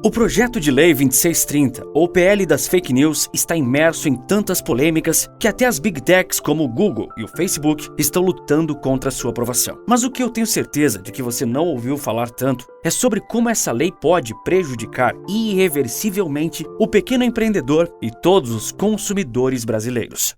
O projeto de lei 2630, ou PL das fake news, está imerso em tantas polêmicas que até as Big Techs como o Google e o Facebook estão lutando contra sua aprovação. Mas o que eu tenho certeza de que você não ouviu falar tanto é sobre como essa lei pode prejudicar irreversivelmente o pequeno empreendedor e todos os consumidores brasileiros.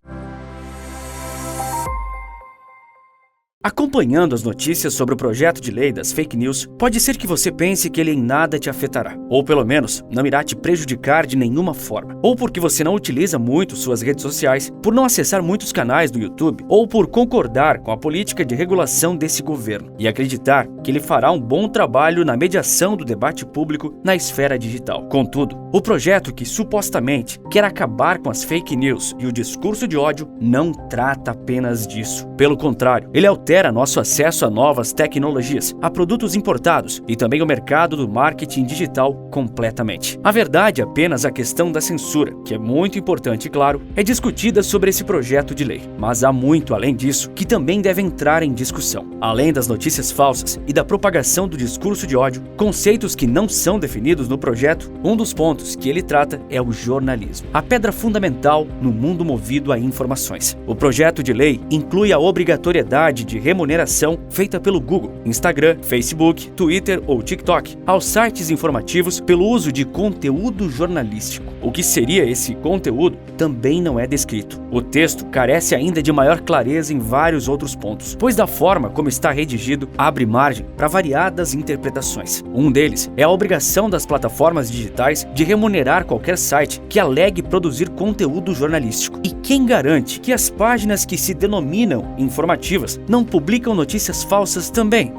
Acompanhando as notícias sobre o projeto de lei das fake news, pode ser que você pense que ele em nada te afetará, ou pelo menos não irá te prejudicar de nenhuma forma, ou porque você não utiliza muito suas redes sociais, por não acessar muitos canais do YouTube, ou por concordar com a política de regulação desse governo e acreditar que ele fará um bom trabalho na mediação do debate público na esfera digital. Contudo, o projeto que supostamente quer acabar com as fake news e o discurso de ódio não trata apenas disso. Pelo contrário, ele altera nosso acesso a novas tecnologias, a produtos importados e também o mercado do marketing digital completamente. A verdade é apenas a questão da censura, que é muito importante e, claro, é discutida sobre esse projeto de lei. Mas há muito além disso que também deve entrar em discussão. Além das notícias falsas e da propagação do discurso de ódio, conceitos que não são definidos no projeto, um dos pontos que ele trata é o jornalismo, a pedra fundamental no mundo movido a informações. O projeto de lei inclui a obrigatoriedade de remuneração feita pelo Google, Instagram, Facebook, Twitter ou TikTok aos sites informativos pelo uso de conteúdo jornalístico. O que seria esse conteúdo também não é descrito. O texto carece ainda de maior clareza em vários outros pontos, pois da forma como está redigido, abre margem para variadas interpretações. Um deles é a obrigação das plataformas digitais de remunerar qualquer site que alegue produzir conteúdo jornalístico. E quem garante que as páginas que se denominam informativas não publicam notícias falsas também?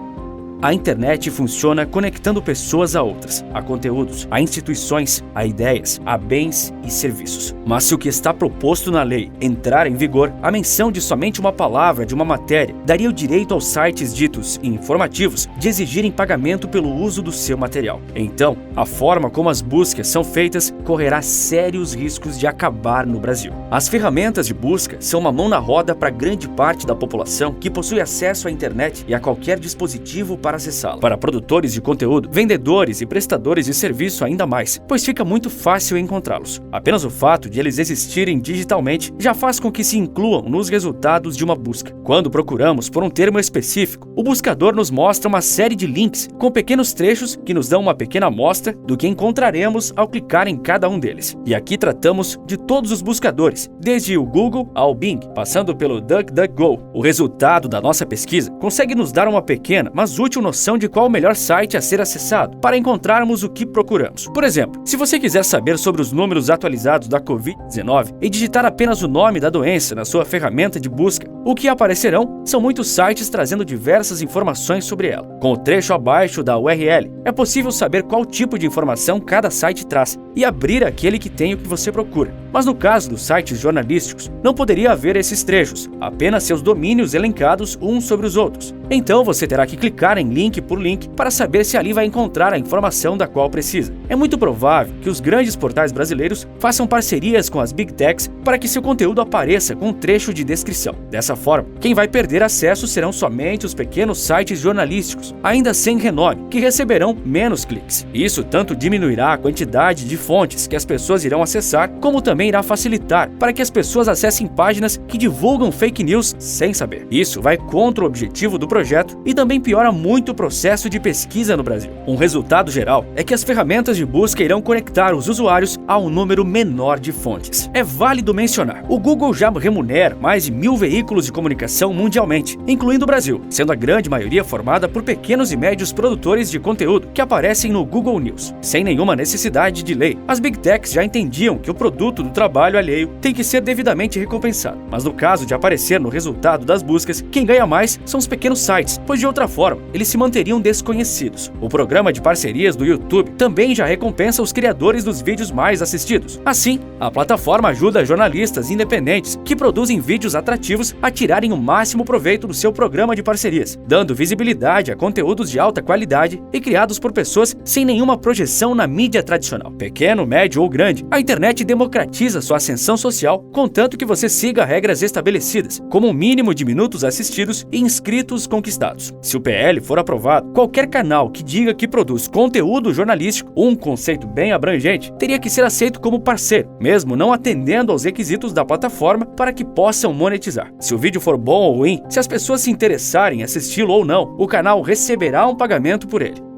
A internet funciona conectando pessoas a outras, a conteúdos, a instituições, a ideias, a bens e serviços. Mas se o que está proposto na lei entrar em vigor, a menção de somente uma palavra de uma matéria daria o direito aos sites ditos informativos de exigirem pagamento pelo uso do seu material. Então, a forma como as buscas são feitas correrá sérios riscos de acabar no Brasil. As ferramentas de busca são uma mão na roda para grande parte da população que possui acesso à internet e a qualquer dispositivo para acessá-la. Para produtores de conteúdo, vendedores e prestadores de serviço ainda mais, pois fica muito fácil encontrá-los. Apenas o fato de eles existirem digitalmente já faz com que se incluam nos resultados de uma busca. Quando procuramos por um termo específico, o buscador nos mostra uma série de links com pequenos trechos que nos dão uma pequena amostra do que encontraremos ao clicar em cada um deles. E aqui tratamos de todos os buscadores, desde o Google ao Bing, passando pelo DuckDuckGo. O resultado da nossa pesquisa consegue nos dar uma pequena, mas útil noção de qual o melhor site a ser acessado para encontrarmos o que procuramos. Por exemplo, se você quiser saber sobre os números atualizados da Covid-19 e digitar apenas o nome da doença na sua ferramenta de busca, o que aparecerão são muitos sites trazendo diversas informações sobre ela. Com o trecho abaixo da URL, é possível saber qual tipo de informação cada site traz e abrir aquele que tem o que você procura. Mas no caso dos sites jornalísticos, não poderia haver esses trechos, apenas seus domínios elencados uns sobre os outros. Então você terá que clicar em link por link para saber se ali vai encontrar a informação da qual precisa. É muito provável que os grandes portais brasileiros façam parcerias com as Big Techs para que seu conteúdo apareça com um trecho de descrição. Dessa forma, quem vai perder acesso serão somente os pequenos sites jornalísticos, ainda sem renome, que receberão menos cliques. Isso tanto diminuirá a quantidade de fontes que as pessoas irão acessar, como também irá facilitar para que as pessoas acessem páginas que divulgam fake news sem saber. Isso vai contra o objetivo do projeto e também piora muito o processo de pesquisa no Brasil. Um resultado geral é que as ferramentas de busca irão conectar os usuários a um número menor de fontes. É válido mencionar, o Google já remunera mais de 1000 veículos de comunicação mundialmente, incluindo o Brasil, sendo a grande maioria formada por pequenos e médios produtores de conteúdo que aparecem no Google News. Sem nenhuma necessidade de lei, as Big Techs já entendiam que o produto do trabalho alheio tem que ser devidamente recompensado. Mas no caso de aparecer no resultado das buscas, quem ganha mais são os pequenos sites, pois de outra forma, eles se manteriam desconhecidos. O programa de parcerias do YouTube também já recompensa os criadores dos vídeos mais assistidos. Assim, a plataforma ajuda jornalistas independentes que produzem vídeos atrativos a tirarem o máximo proveito do seu programa de parcerias, dando visibilidade a conteúdos de alta qualidade e criados por pessoas sem nenhuma projeção na mídia tradicional. Pequeno, médio ou grande, a internet democratiza garantiza sua ascensão social, contanto que você siga regras estabelecidas, como um mínimo de minutos assistidos e inscritos conquistados. Se o PL for aprovado, qualquer canal que diga que produz conteúdo jornalístico, um conceito bem abrangente, teria que ser aceito como parceiro, mesmo não atendendo aos requisitos da plataforma para que possam monetizar. Se o vídeo for bom ou ruim, se as pessoas se interessarem em assisti-lo ou não, o canal receberá um pagamento por ele.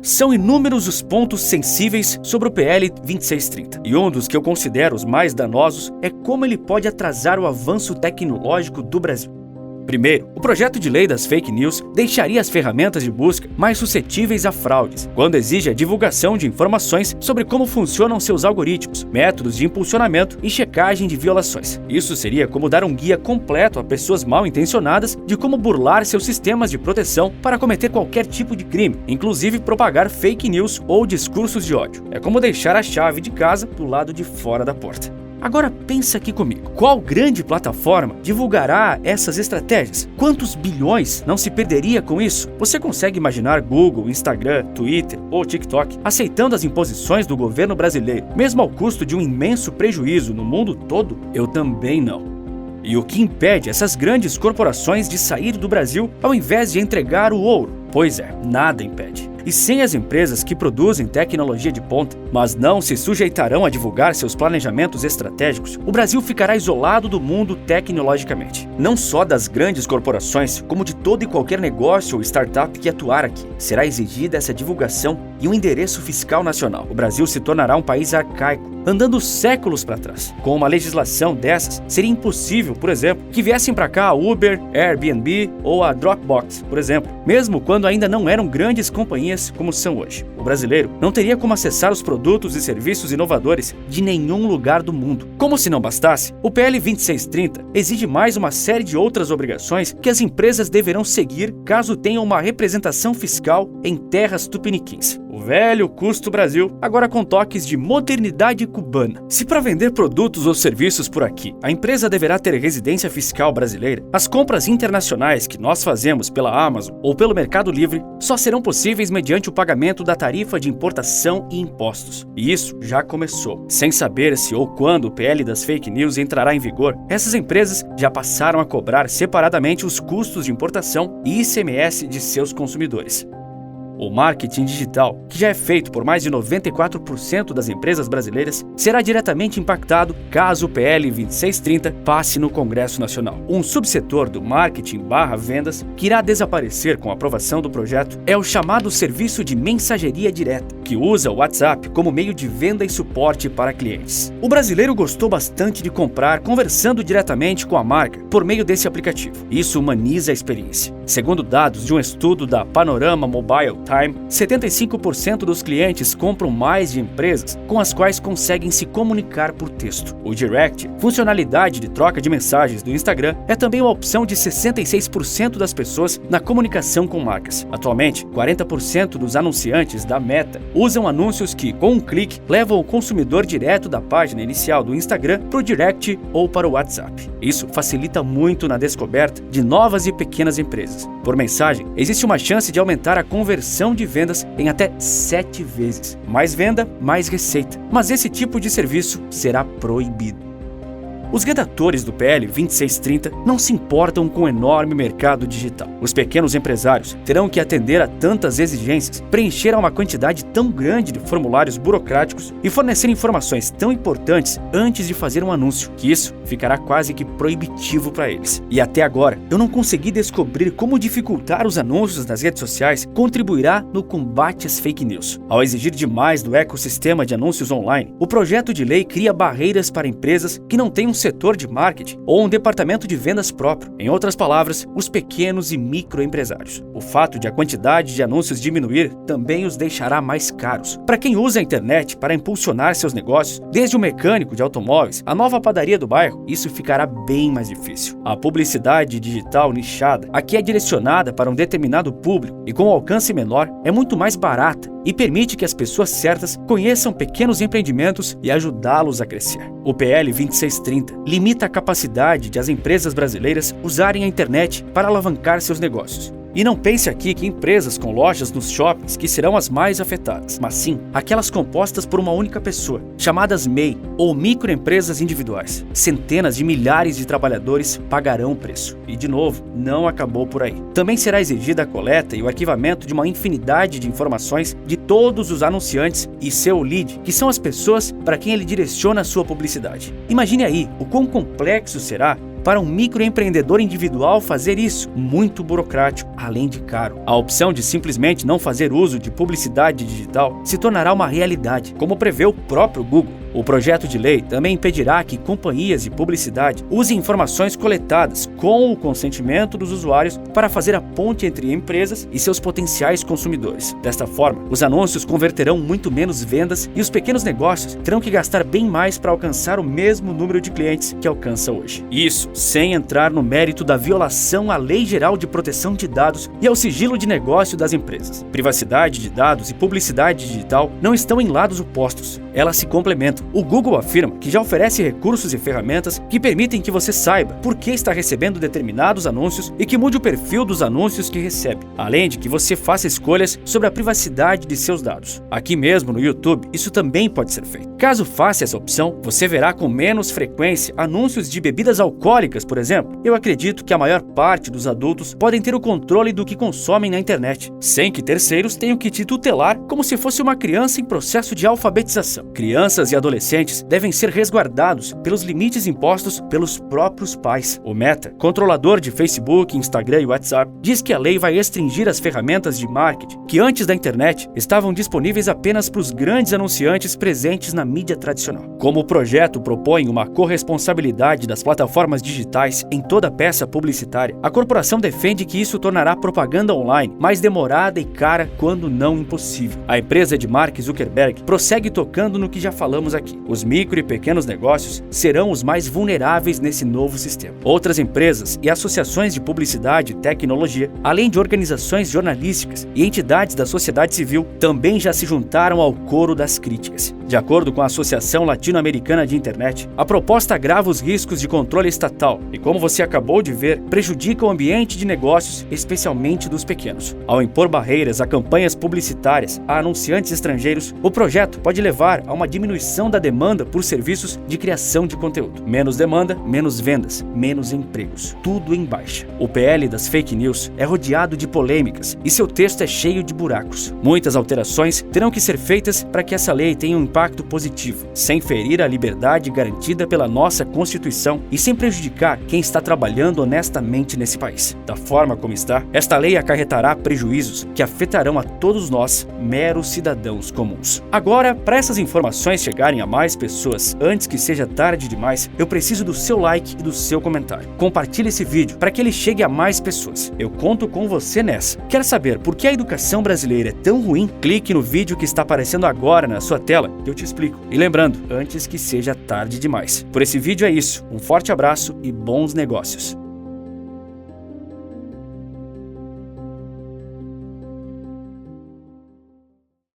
São inúmeros os pontos sensíveis sobre o PL 2630, e um dos que eu considero os mais danosos é como ele pode atrasar o avanço tecnológico do Brasil. Primeiro, o projeto de lei das fake news deixaria as ferramentas de busca mais suscetíveis a fraudes, quando exige a divulgação de informações sobre como funcionam seus algoritmos, métodos de impulsionamento e checagem de violações. Isso seria como dar um guia completo a pessoas mal intencionadas de como burlar seus sistemas de proteção para cometer qualquer tipo de crime, inclusive propagar fake news ou discursos de ódio. É como deixar a chave de casa do lado de fora da porta. Agora pensa aqui comigo, qual grande plataforma divulgará essas estratégias? Quantos bilhões não se perderia com isso? Você consegue imaginar Google, Instagram, Twitter ou TikTok aceitando as imposições do governo brasileiro, mesmo ao custo de um imenso prejuízo no mundo todo? Eu também não. E o que impede essas grandes corporações de sair do Brasil ao invés de entregar o ouro? Pois é, nada impede. E sem as empresas que produzem tecnologia de ponta, mas não se sujeitarão a divulgar seus planejamentos estratégicos, o Brasil ficará isolado do mundo tecnologicamente. Não só das grandes corporações, como de todo e qualquer negócio ou startup que atuar aqui. Será exigida essa divulgação e um endereço fiscal nacional. O Brasil se tornará um país arcaico, andando séculos para trás. Com uma legislação dessas, seria impossível, por exemplo, que viessem para cá a Uber, Airbnb ou a Dropbox, por exemplo, mesmo quando ainda não eram grandes companhias como são hoje. O brasileiro não teria como acessar os produtos e serviços inovadores de nenhum lugar do mundo. Como se não bastasse, o PL 2630 exige mais uma série de outras obrigações que as empresas deverão seguir caso tenham uma representação fiscal em terras tupiniquins. O velho custo Brasil, agora com toques de modernidade cubana. Se para vender produtos ou serviços por aqui, a empresa deverá ter residência fiscal brasileira, as compras internacionais que nós fazemos pela Amazon ou pelo Mercado Livre só serão possíveis mediante o pagamento da tarifa de importação e impostos. E isso já começou. Sem saber se ou quando o PL das fake news entrará em vigor, essas empresas já passaram a cobrar separadamente os custos de importação e ICMS de seus consumidores. O marketing digital, que já é feito por mais de 94% das empresas brasileiras, será diretamente impactado caso o PL 2630 passe no Congresso Nacional. Um subsetor do marketing/vendas que irá desaparecer com a aprovação do projeto é o chamado serviço de mensageria direta, que usa o WhatsApp como meio de venda e suporte para clientes. O brasileiro gostou bastante de comprar conversando diretamente com a marca por meio desse aplicativo. Isso humaniza a experiência. Segundo dados de um estudo da Panorama Mobile Time, 75% dos clientes compram mais de empresas com as quais conseguem se comunicar por texto. O Direct, funcionalidade de troca de mensagens do Instagram, é também uma opção de 66% das pessoas na comunicação com marcas. Atualmente, 40% dos anunciantes da Meta usam anúncios que, com um clique, levam o consumidor direto da página inicial do Instagram para o Direct ou para o WhatsApp. Isso facilita muito na descoberta de novas e pequenas empresas. Por mensagem, existe uma chance de aumentar a conversão de vendas em até 7 vezes. Mais venda, mais receita. Mas esse tipo de serviço será proibido. Os redatores do PL 2630 não se importam com o enorme mercado digital. Os pequenos empresários terão que atender a tantas exigências, preencher uma quantidade tão grande de formulários burocráticos e fornecer informações tão importantes antes de fazer um anúncio, que isso ficará quase que proibitivo para eles. E até agora, eu não consegui descobrir como dificultar os anúncios nas redes sociais contribuirá no combate às fake news. Ao exigir demais do ecossistema de anúncios online, o projeto de lei cria barreiras para empresas que não têm um setor de marketing ou um departamento de vendas próprio. Em outras palavras, os pequenos e microempresários. O fato de a quantidade de anúncios diminuir também os deixará mais caros. Para quem usa a internet para impulsionar seus negócios, desde o mecânico de automóveis à nova padaria do bairro, isso ficará bem mais difícil. A publicidade digital nichada, a que é direcionada para um determinado público e com alcance menor, é muito mais barata e permite que as pessoas certas conheçam pequenos empreendimentos e ajudá-los a crescer. O PL 2630 limita a capacidade de as empresas brasileiras usarem a internet para alavancar seus negócios. E não pense aqui que empresas com lojas nos shoppings que serão as mais afetadas, mas sim aquelas compostas por uma única pessoa, chamadas MEI ou microempresas individuais. Centenas de milhares de trabalhadores pagarão o preço. E de novo, não acabou por aí. Também será exigida a coleta e o arquivamento de uma infinidade de informações de todos os anunciantes e seu lead, que são as pessoas para quem ele direciona a sua publicidade. Imagine aí o quão complexo será para um microempreendedor individual fazer isso, muito burocrático, além de caro. A opção de simplesmente não fazer uso de publicidade digital se tornará uma realidade, como prevê o próprio Google. O projeto de lei também impedirá que companhias de publicidade usem informações coletadas com o consentimento dos usuários para fazer a ponte entre empresas e seus potenciais consumidores. Desta forma, os anúncios converterão muito menos vendas e os pequenos negócios terão que gastar bem mais para alcançar o mesmo número de clientes que alcança hoje. Isso sem entrar no mérito da violação à Lei Geral de Proteção de Dados e ao sigilo de negócio das empresas. Privacidade de dados e publicidade digital não estão em lados opostos, elas se complementam. O Google afirma que já oferece recursos e ferramentas que permitem que você saiba por que está recebendo determinados anúncios e que mude o perfil dos anúncios que recebe, além de que você faça escolhas sobre a privacidade de seus dados. Aqui mesmo no YouTube, isso também pode ser feito. Caso faça essa opção, você verá com menos frequência anúncios de bebidas alcoólicas, por exemplo. Eu acredito que a maior parte dos adultos podem ter o controle do que consomem na internet, sem que terceiros tenham que te tutelar como se fosse uma criança em processo de alfabetização. Crianças e adolescentes devem ser resguardados pelos limites impostos pelos próprios pais. O Meta, controlador de Facebook, Instagram e WhatsApp, diz que a lei vai restringir as ferramentas de marketing que antes da internet estavam disponíveis apenas para os grandes anunciantes presentes na mídia tradicional. Como o projeto propõe uma corresponsabilidade das plataformas digitais em toda peça publicitária, a corporação defende que isso tornará propaganda online mais demorada e cara, quando não impossível. A empresa de Mark Zuckerberg prossegue tocando no que já falamos aqui. Os micro e pequenos negócios serão os mais vulneráveis nesse novo sistema. Outras empresas e associações de publicidade e tecnologia, além de organizações jornalísticas e entidades da sociedade civil, também já se juntaram ao coro das críticas. De acordo com a Associação Latino-Americana de Internet, a proposta agrava os riscos de controle estatal e, como você acabou de ver, prejudica o ambiente de negócios, especialmente dos pequenos. Ao impor barreiras a campanhas publicitárias a anunciantes estrangeiros, o projeto pode levar a uma diminuição da demanda por serviços de criação de conteúdo. Menos demanda, menos vendas, menos empregos. Tudo em baixa. O PL das fake news é rodeado de polêmicas e seu texto é cheio de buracos. Muitas alterações terão que ser feitas para que essa lei tenha um impacto positivo, sem ferir a liberdade garantida pela nossa Constituição e sem prejudicar quem está trabalhando honestamente nesse país. Da forma como está, esta lei acarretará prejuízos que afetarão a todos nós, meros cidadãos comuns. Agora, para essas informações chegarem a mais pessoas antes que seja tarde demais, eu preciso do seu like e do seu comentário. Compartilhe esse vídeo para que ele chegue a mais pessoas. Eu conto com você nessa. Quer saber por que a educação brasileira é tão ruim? Clique no vídeo que está aparecendo agora na sua tela que eu te explico. E lembrando, antes que seja tarde demais. Por esse vídeo é isso. Um forte abraço e bons negócios.